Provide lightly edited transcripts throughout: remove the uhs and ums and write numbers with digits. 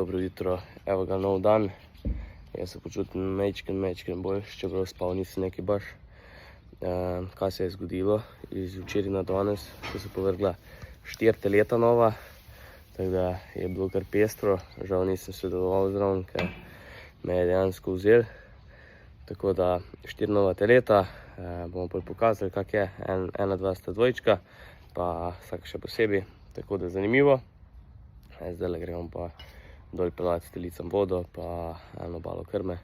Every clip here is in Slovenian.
dobro jutro, evo ga nov dan. Jaz se počutim mečken boljš, čeprav spal nisem nekaj baš. Kaj se je zgodilo iz včeraj na danes, ko se povrgla 4 leta nova, tako da je bilo kar pestro. Žal nisem sodeloval zraven, ker me je dejansko vzel. Tako da 4 nova leta, bomo bolj pokazali, kak je. Ena, dva sta dvojčka, pa vsak še posebej, tako da zanimivo. Zdaj gremo pa dol pelati s telicam vodo, pa eno balo krme,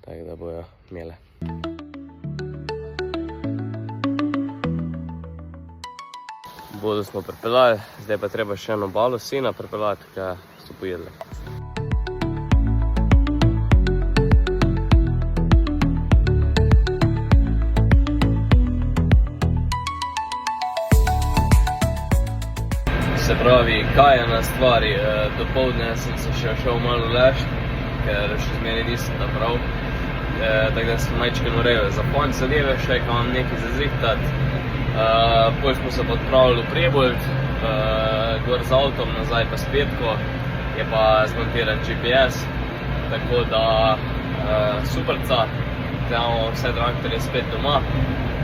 tako da bojo imele. Vodo smo pripeljali, zdaj pa treba še eno balo sena pripeljati, ker so pojedli. Se pravi, kaj je na stvari, dopoldne sem se še šel malo ležt, ker še zmeraj nisem da prav. Tako da sem majčken urejal za konc zadeve, še kaj imam nekaj za zrihtati. Potem smo se pa odpravili v Prebold, gor z avtom, nazaj pa s petko, je pa zmontiran GPS, tako da superca, zdaj imamo vse traktorje spet doma,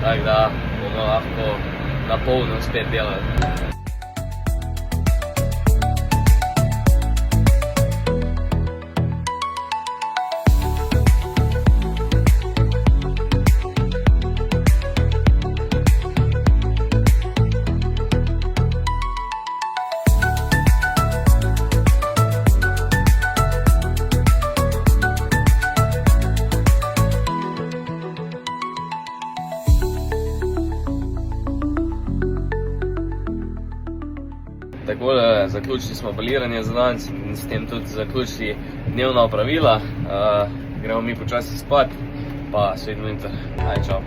tako da bomo lahko na polno spet delali. Takole, zaključili smo baliranje za danes in s tem tudi zaključili dnevna opravila. Gremo mi počasi spat, pa se vidimo jutri. Ajde, čau.